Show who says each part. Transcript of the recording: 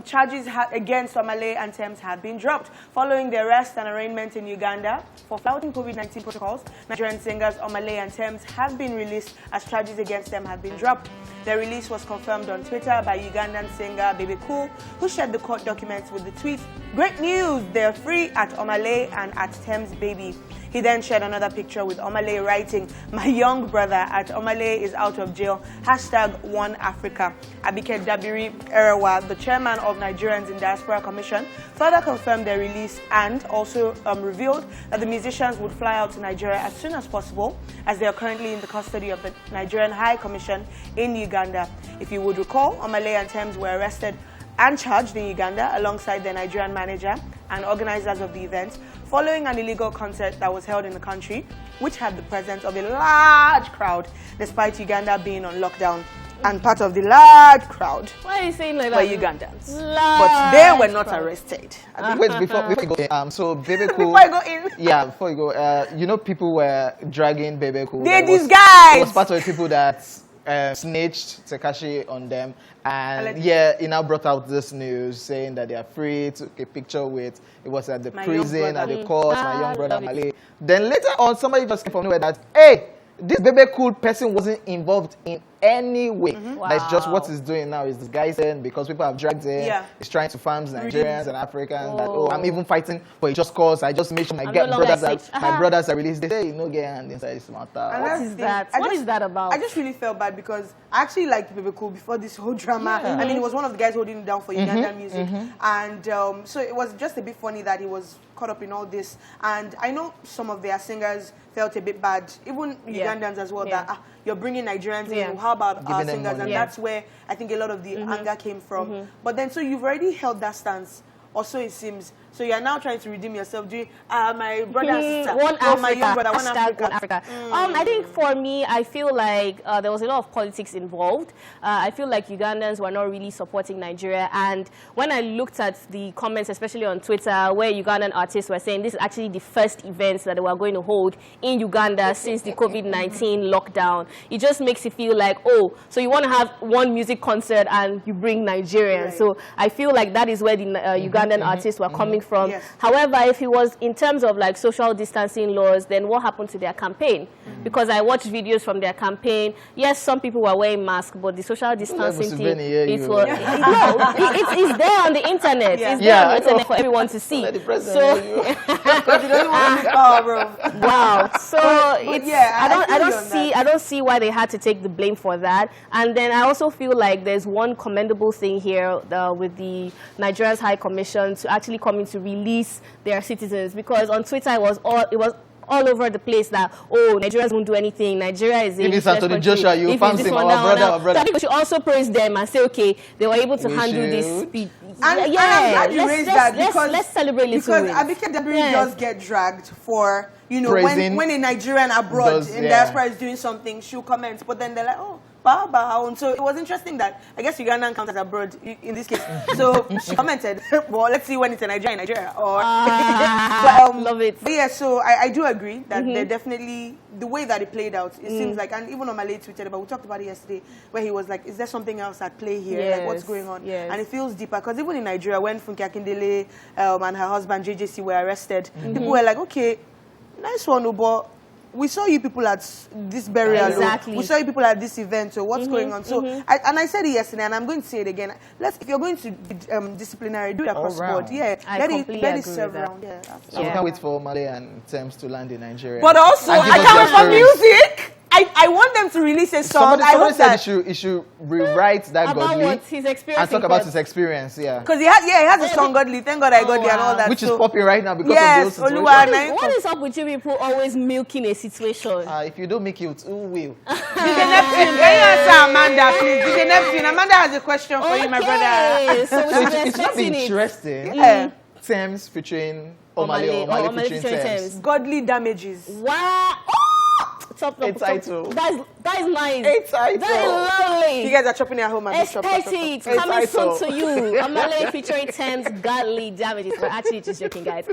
Speaker 1: Charges against Omah Lay and Tems have been dropped following the arrest and arraignment in Uganda for flouting COVID-19 protocols. Nigerian singers Omah Lay and Tems have been released as charges against them have been dropped. Their release was confirmed on Twitter by Ugandan singer Baby Cool, who shared the court documents with the tweet, "Great news, they're free at Omah Lay and at Tems baby." He then shared another picture with Omah Lay writing, "My young brother at Omah Lay is out of jail. #OneAfrica." Abike Dabiri Erewa, the chairman of Nigerians in Diaspora Commission, further confirmed their release and also revealed that the musicians would fly out to Nigeria as soon as possible, as they are currently in the custody of the Nigerian High Commission in Uganda. If you would recall, Omah Lay and Tems were arrested and charged in Uganda alongside their Nigerian manager and organizers of the event following an illegal concert that was held in the country, which had the presence of a large crowd, despite Uganda being on lockdown. And part of the large crowd
Speaker 2: why are you saying like
Speaker 1: were
Speaker 2: that?
Speaker 1: Ugandans.
Speaker 2: Large
Speaker 1: but they were not arrested.
Speaker 3: Wait, before you go in, so Baby Cool...
Speaker 1: Before I go in.
Speaker 3: Yeah, before you go, you know people were dragging Baby Cool.
Speaker 1: They're these guys!
Speaker 3: It was part of the people that snitched Tekashi on them. And yeah, he now brought out this news saying that they are free, took a picture with, it was at the prison, at the court, my young brother Omah Lay. Then later on, somebody just came from nowhere that, hey, this Baby Cool person wasn't involved in any way.
Speaker 2: Wow.
Speaker 3: That's just what he's doing now is disguising because people have dragged him.
Speaker 1: Yeah.
Speaker 3: He's trying to farm Nigerians and Africans that, oh, I'm even fighting for a just cause. I just make sure my brothers are released. They say, you know, get hand inside this matter.
Speaker 2: What is that? What is that about?
Speaker 1: I just really felt bad because I actually liked Baby Cool before this whole drama. Yeah. I mean, he was one of the guys holding it down for Ugandan music. And so it was just a bit funny that he was caught up in all this. And I know some of their singers felt a bit bad, even Ugandans as well, that you're bringing Nigerians in, how about our singers? And that's where I think a lot of the anger came from. But then, so you've already held that stance, or so it seems. So you're now trying to redeem yourself, doing my brother and sister, my young brother, one Africa.
Speaker 2: I think for me, I feel like there was a lot of politics involved. I feel like Ugandans were not really supporting Nigeria. And when I looked at the comments, especially on Twitter, where Ugandan artists were saying this is actually the first event that they were going to hold in Uganda since the COVID-19 lockdown, it just makes you feel like, oh, so you want to have one music concert and you bring Nigerians. Right. So I feel like that is where the Ugandan artists were coming from. Yes. However, if it was in terms of like social distancing laws, then what happened to their campaign? Because I watched videos from their campaign. Yes, some people were wearing masks, but the social distancing thing, it's there on the internet. Yeah. It's there on the internet for everyone to see. So, wow. So it's, I don't see why they had to take the blame for that. And then I also feel like there's one commendable thing here with the Nigeria's High Commission to actually come in to release their citizens, because on Twitter it was all over the place that, oh, Nigerians won't do anything. Nigeria is a
Speaker 3: country. Joshua, you found him, our brother.
Speaker 2: So I think we should also praise them and say, okay, they were able to handle this speed.
Speaker 1: And I'm glad you raised that because
Speaker 2: let's celebrate little wins.
Speaker 1: Because Abike Dabiri does get dragged for, you know, when a Nigerian abroad in diaspora is doing something, she'll comment, but then they're like, oh, and so it was interesting that I guess Ugandan counts as abroad in this case. So she commented, well, let's see when it's a Nigeria. Or
Speaker 2: love it.
Speaker 1: But yeah, so I do agree that they're definitely, the way that it played out, it seems like, and even Omah Lay tweeted about, we talked about it yesterday, where he was like, is there something else at play here?
Speaker 2: Yes.
Speaker 1: Like, what's going on? Yes. And it feels deeper, because even in Nigeria, when Funke Akindele and her husband JJC were arrested, people were like, okay, nice one, but we saw you people at this burial.
Speaker 2: Exactly.
Speaker 1: We saw you people at this event. So what's going on? So I said it yesterday, and I'm going to say it again. If you're going to be disciplinary, do it across the board. Yeah, let it serve around. Yeah,
Speaker 3: so we can't wait for Omah Lay and Tems to land in Nigeria.
Speaker 1: But also, I can't wait for music. I want them to release a song.
Speaker 3: Somebody said he should rewrite that Godly
Speaker 2: his experience
Speaker 3: and talk about his experience. Yeah,
Speaker 1: because he has a song Godly. Thank God I got there and all that.
Speaker 3: Which is popping right now because of those situations.
Speaker 2: What is up with you people always milking a situation?
Speaker 3: If you don't make it, who will?
Speaker 1: DJ Neptune, can you answer Amanda, please? DJ Neptune, Amanda has a question for you, my brother.
Speaker 2: So
Speaker 3: it's not interesting. Yeah. Tems featuring Omah Lay, Omah Lay featuring Tems.
Speaker 1: Godly Damages.
Speaker 2: Wow. Top.
Speaker 3: That is nice.
Speaker 2: That is lovely.
Speaker 1: You guys are chopping at home and
Speaker 2: Coming soon to you. Omah Lay featuring Tems, Godly Damages. We're actually just joking, guys.